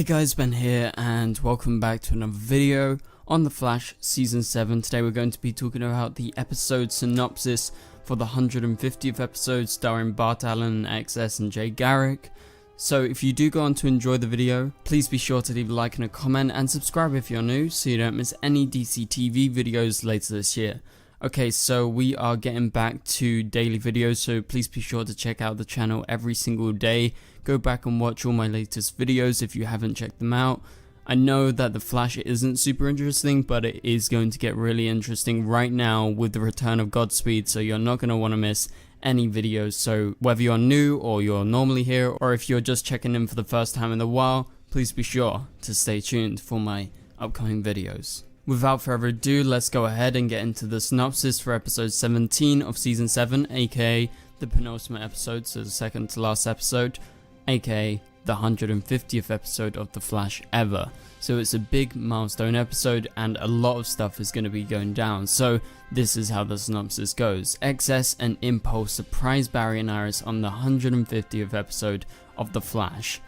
Hey guys, Ben here and welcome back to another video on The Flash Season 7. Today we're going to be talking about the episode synopsis for the 150th episode starring Bart Allen, XS and Jay Garrick. So if you do go on to enjoy the video, please be sure to leave a like and a comment and subscribe if you're new so you don't miss any DC TV videos later this year. Okay, so we are getting back to daily videos, so please be sure to check out the channel every single day. Go back and watch all my latest videos if you haven't checked them out. I know that The Flash isn't super interesting, but it is going to get really interesting right now with the return of Godspeed, so you're not going to want to miss any videos. So whether you're new or you're normally here, or if you're just checking in for the first time in a while, please be sure to stay tuned for my upcoming videos. Without further ado, let's go ahead and get into the synopsis for episode 17 of season 7, aka the penultimate episode, so the second to last episode, aka the 150th episode of The Flash ever. So it's a big milestone episode and a lot of stuff is going to be going down. So this is how the synopsis goes. XS and Impulse surprise Barry and Iris on the 150th episode of The Flash.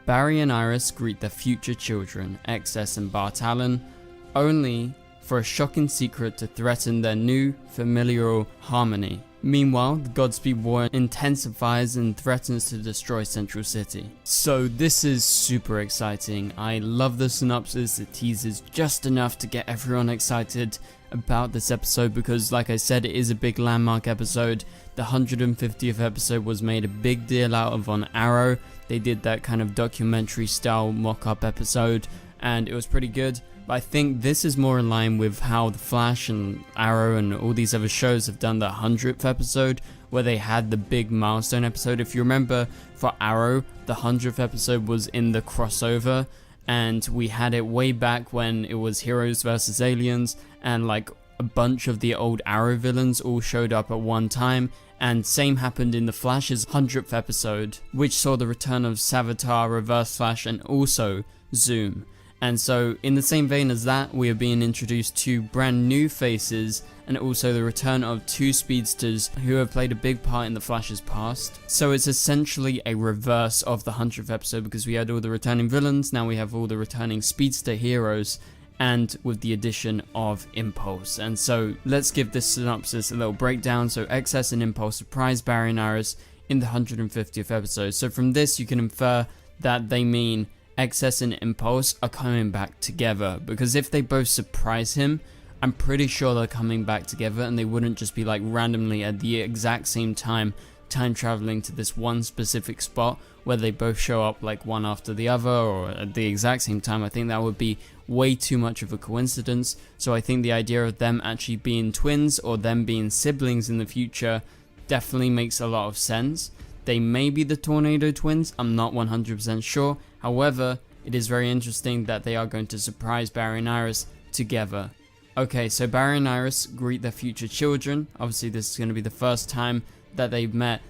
Barry and Iris greet their future children, XS and Bart Allen, only for a shocking secret to threaten their new familial harmony. Meanwhile, the Godspeed War intensifies and threatens to destroy Central City. So this is super exciting. I love the synopsis. It teases just enough to get everyone excited about this episode because, like I said, it is a big landmark episode. The 150th episode was made a big deal out of on Arrow. They did that kind of documentary style mock-up episode and it was pretty good. But I think this is more in line with how The Flash and Arrow and all these other shows have done the 100th episode, where they had the big milestone episode. If you remember, for Arrow, the 100th episode was in the crossover, and we had it way back when it was Heroes vs. Aliens, and like a bunch of the old Arrow villains all showed up at one time. And same happened in The Flash's 100th episode, which saw the return of Savitar, Reverse Flash, and also Zoom. And so in the same vein as that, we are being introduced to brand new faces and also the return of two speedsters who have played a big part in the Flash's past. So it's essentially a reverse of the 100th episode because we had all the returning villains, now we have all the returning speedster heroes and with the addition of Impulse. And so let's give this synopsis a little breakdown. So XS and Impulse surprise Barry and Iris in the 150th episode. So from this you can infer that they mean XS and Impulse are coming back together, because if they both surprise him, I'm pretty sure they're coming back together and they wouldn't just be like randomly at the exact same time traveling to this one specific spot where they both show up like one after the other or at the exact same time. I think that would be way too much of a coincidence. So I think the idea of them actually being twins or them being siblings in the future definitely makes a lot of sense. They may be the Tornado Twins, I'm not 100% sure. However, it is very interesting that they are going to surprise Barry and Iris together. Okay, so Barry and Iris greet their future children. Obviously, this is going to be the first time that they've met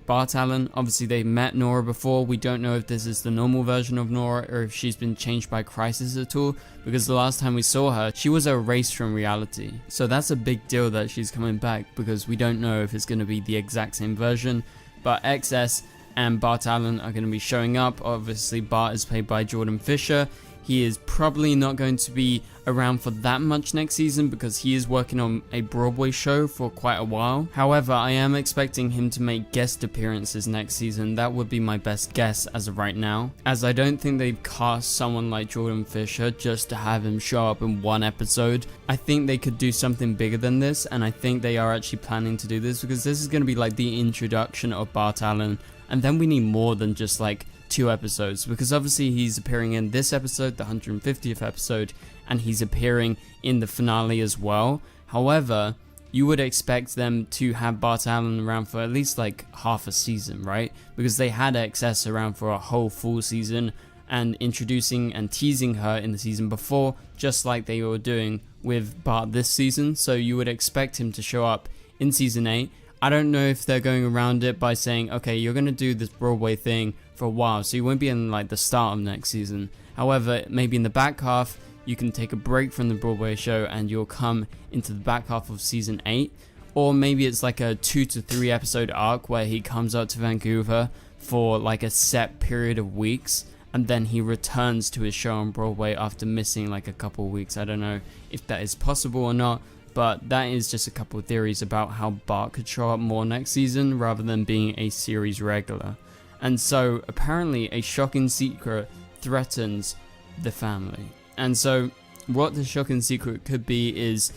Bart Allen. Obviously, they met Nora before. We don't know if this is the normal version of Nora or if she's been changed by Crisis at all, because the last time we saw her, she was erased from reality. So that's a big deal that she's coming back, because we don't know if it's going to be the exact same version. But XS and Bart Allen are going to be showing up. Obviously, Bart is played by Jordan Fisher. He is probably not going to be around for that much next season because he is working on a Broadway show for quite a while. However, I am expecting him to make guest appearances next season. That would be my best guess as of right now, as I don't think they've cast someone like Jordan Fisher just to have him show up in one episode. I think they could do something bigger than this, and I think they are actually planning to do this because this is going to be like the introduction of Bart Allen, and then we need more than just like 2 episodes, because obviously he's appearing in this episode, the 150th episode, and he's appearing in the finale as well. However, you would expect them to have Bart Allen around for at least like half a season, right? Because they had XS around for a whole full season and introducing and teasing her in the season before, just like they were doing with Bart this season. So you would expect him to show up in season 8. I don't know if they're going around it by saying, okay, you're going to do this Broadway thing for a while, so you won't be in like the start of next season. However, maybe in the back half, you can take a break from the Broadway show and you'll come into the back half of season 8. Or maybe it's like a 2 to 3 episode arc where he comes out to Vancouver for like a set period of weeks and then he returns to his show on Broadway after missing like a couple weeks. I don't know if that is possible or not, but that is just a couple of theories about how Bart could show up more next season rather than being a series regular. And so apparently a shocking secret threatens the family. And so what the shocking secret could be is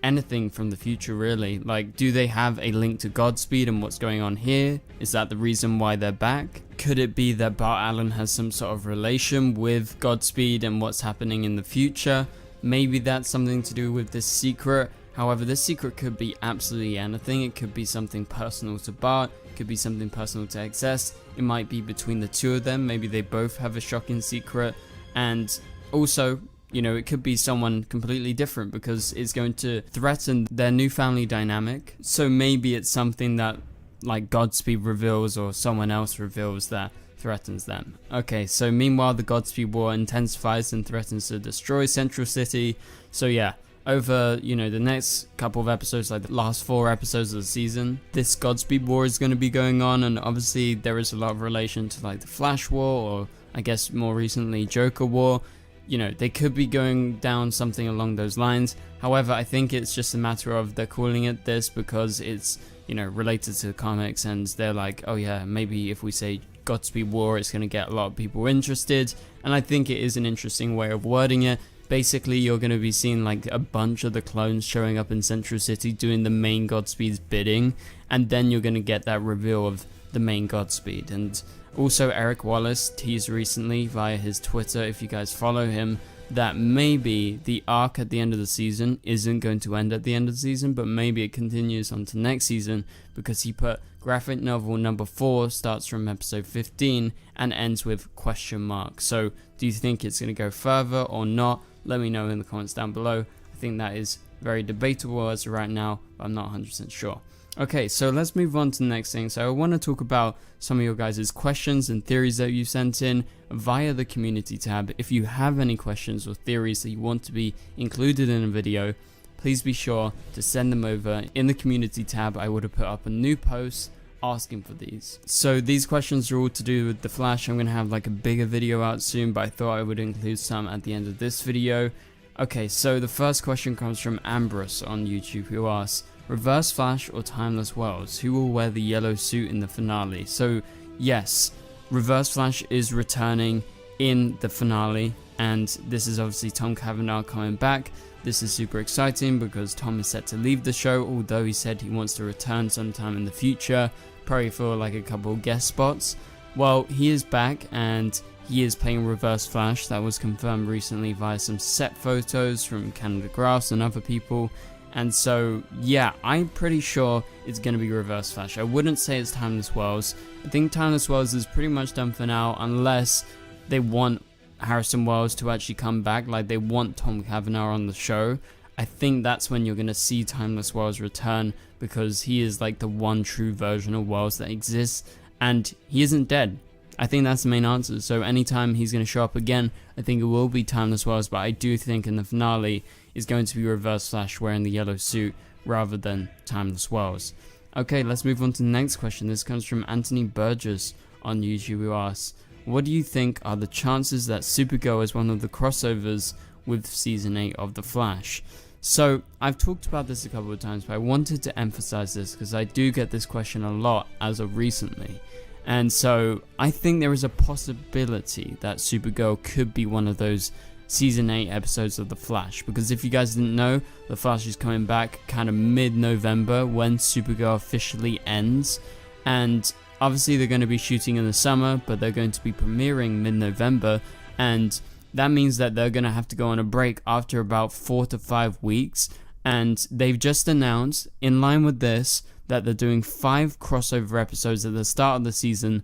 anything from the future, really. Like, do they have a link to Godspeed and what's going on here? Is that the reason why they're back? Could it be that Bart Allen has some sort of relation with Godspeed and what's happening in the future? Maybe that's something to do with this secret. However, this secret could be absolutely anything. It could be something personal to Bart, it could be something personal to XS, it might be between the two of them, maybe they both have a shocking secret, and also, you know, it could be someone completely different because it's going to threaten their new family dynamic. So maybe it's something that like Godspeed reveals or someone else reveals that threatens them. Okay, so meanwhile the Godspeed war intensifies and threatens to destroy Central City. So yeah, over, you know, the next couple of episodes, like the last 4 episodes of the season, this Godspeed war is going to be going on, and obviously there is a lot of relation to like the Flash war, or I guess more recently Joker war. You know, they could be going down something along those lines. However, I think it's just a matter of they're calling it this because it's, you know, related to the comics, and they're like, oh yeah, maybe if we say Godspeed War, it's going to get a lot of people interested. And I think it is an interesting way of wording it. Basically, you're going to be seeing like a bunch of the clones showing up in Central City doing the main Godspeed's bidding, and then you're going to get that reveal of the main Godspeed. And also Eric Wallace teased recently via his Twitter, if you guys follow him, that maybe the arc at the end of the season isn't going to end at the end of the season, but maybe it continues on to next season, because he put graphic novel number 4 starts from episode 15 and ends with question mark. So do you think it's going to go further or not? Let me know in the comments down below. I think that is very debatable as of right now, but I'm not 100% sure. Okay, so let's move on to the next thing. So I want to talk about some of your guys' questions and theories that you sent in via the community tab. If you have any questions or theories that you want to be included in a video, please be sure to send them over in the community tab. I would have put up a new post asking for these. So these questions are all to do with the Flash. I'm going to have like a bigger video out soon, but I thought I would include some at the end of this video. Okay, so the first question comes from Ambrose on YouTube, who asks, Reverse Flash or Timeless Worlds? Who will wear the yellow suit in the finale? So yes, Reverse Flash is returning in the finale, and this is obviously Tom Cavanaugh coming back. This is super exciting because Tom is set to leave the show, although he said he wants to return sometime in the future, probably for like a couple guest spots. Well, he is back and he is playing Reverse Flash. That was confirmed recently via some set photos from Canada Grass and other people. And so, yeah, I'm pretty sure it's going to be Reverse Flash. I wouldn't say it's Timeless Worlds. I think Timeless Worlds is pretty much done for now, unless they want Harrison Wells to actually come back, like they want Tom Cavanaugh on the show. I think that's when you're going to see Timeless Wells return, because he is like the one true version of Wells that exists, and he isn't dead. I think that's the main answer. So anytime he's going to show up again, I think it will be Timeless Wells, but I do think in the finale is going to be Reverse Flash wearing the yellow suit rather than Timeless Wells. Okay, let's move on to the next question. This comes from Anthony Burgess on YouTube, who asks, what do you think are the chances that Supergirl is one of the crossovers with Season 8 of The Flash? So, I've talked about this a couple of times, but I wanted to emphasize this because I do get this question a lot as of recently. And so, I think there is a possibility that Supergirl could be one of those Season 8 episodes of The Flash. Because if you guys didn't know, The Flash is coming back kind of mid-November when Supergirl officially ends. And obviously they're going to be shooting in the summer, but they're going to be premiering mid-November, and that means that they're going to have to go on a break after about 4 to 5 weeks. And they've just announced, in line with this, that they're doing 5 crossover episodes at the start of the season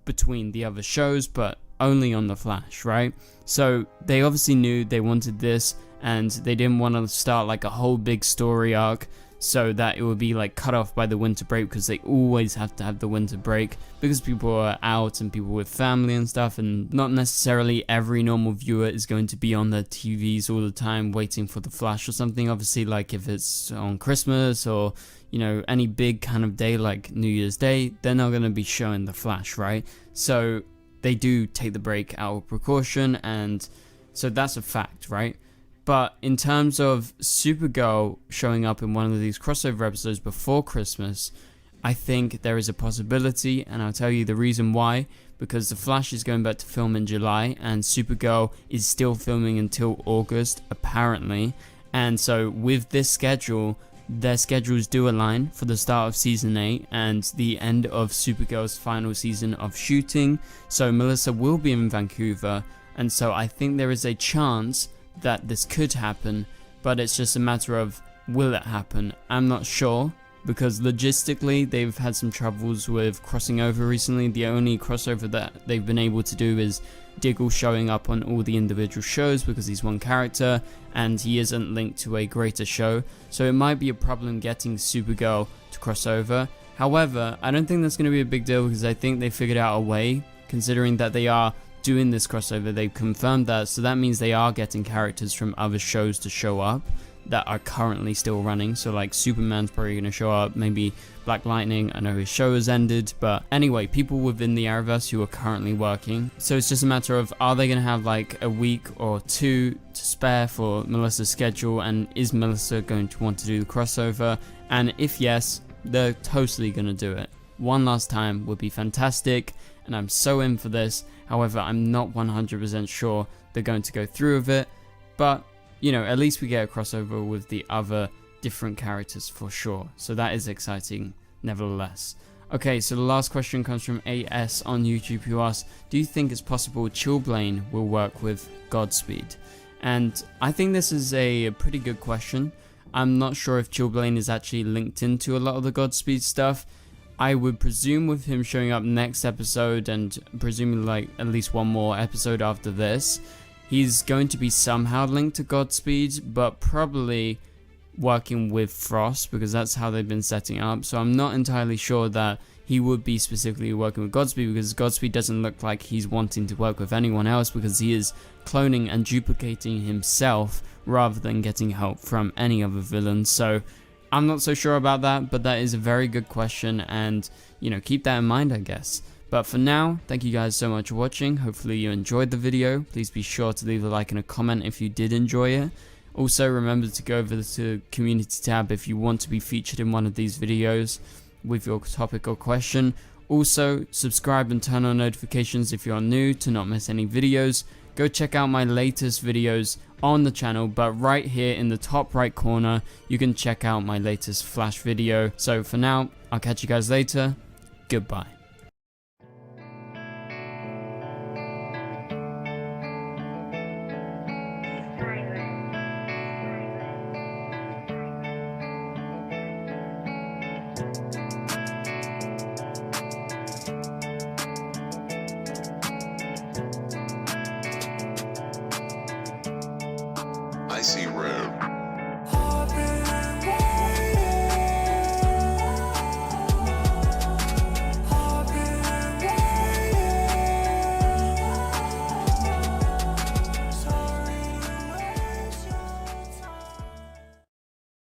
between the other shows, but only on The Flash, right? So they obviously knew they wanted this, and they didn't want to start like a whole big story arc so that it would be like cut off by the winter break, because they always have to have the winter break because people are out and people with family and stuff, and not necessarily every normal viewer is going to be on their TVs all the time waiting for the Flash or something. Obviously, like if it's on Christmas or, you know, any big kind of day like New Year's Day, they're not going to be showing the Flash, right? So they do take the break out of precaution, and so that's a fact, right? But in terms of Supergirl showing up in one of these crossover episodes before Christmas, I think there is a possibility, and I'll tell you the reason why. Because The Flash is going back to film in July, and Supergirl is still filming until August, apparently. And so with this schedule, their schedules do align for the start of season 8 and the end of Supergirl's final season of shooting. So Melissa will be in Vancouver, and so I think there is a chance that this could happen, but it's just a matter of, will it happen? I'm not sure, because logistically they've had some troubles with crossing over recently. The only crossover that they've been able to do is Diggle showing up on all the individual shows because he's one character and he isn't linked to a greater show, so it might be a problem getting Supergirl to cross over. However, I don't think that's going to be a big deal, because I think they figured out a way, considering that they are doing this crossover. They've confirmed that, so that means they are getting characters from other shows to show up that are currently still running. So like Superman's probably going to show up, maybe Black Lightning, I know his show has ended, but anyway, people within the Arrowverse who are currently working. So it's just a matter of, are they going to have like a week or two to spare for Melissa's schedule, and is Melissa going to want to do the crossover? And if yes, they're totally going to do it. One last time would be fantastic, and I'm so in for this. However, I'm not 100% sure they're going to go through with it, but you know, at least we get a crossover with the other different characters for sure. So that is exciting nevertheless. Okay, so the last question comes from AS on YouTube, who asks, do you think it's possible Chillblaine will work with Godspeed? And I think this is a pretty good question. I'm not sure if Chillblaine is actually linked into a lot of the Godspeed stuff. I would presume with him showing up next episode, and presumably like at least one more episode after this, he's going to be somehow linked to Godspeed, but probably working with Frost, because that's how they've been setting up. So I'm not entirely sure that he would be specifically working with Godspeed, because Godspeed doesn't look like he's wanting to work with anyone else, because he is cloning and duplicating himself rather than getting help from any other villain. So I'm not so sure about that, but that is a very good question, and you know, keep that in mind, I guess. But for now, thank you guys so much for watching. Hopefully you enjoyed the video. Please be sure to leave a like and a comment if you did enjoy it. Also, remember to go over to the community tab if you want to be featured in one of these videos with your topic or question. Also, subscribe and turn on notifications if you're new to not miss any videos. Go check out my latest videos on the channel, but right here in the top right corner, you can check out my latest Flash video. So for now, I'll catch you guys later. Goodbye. I see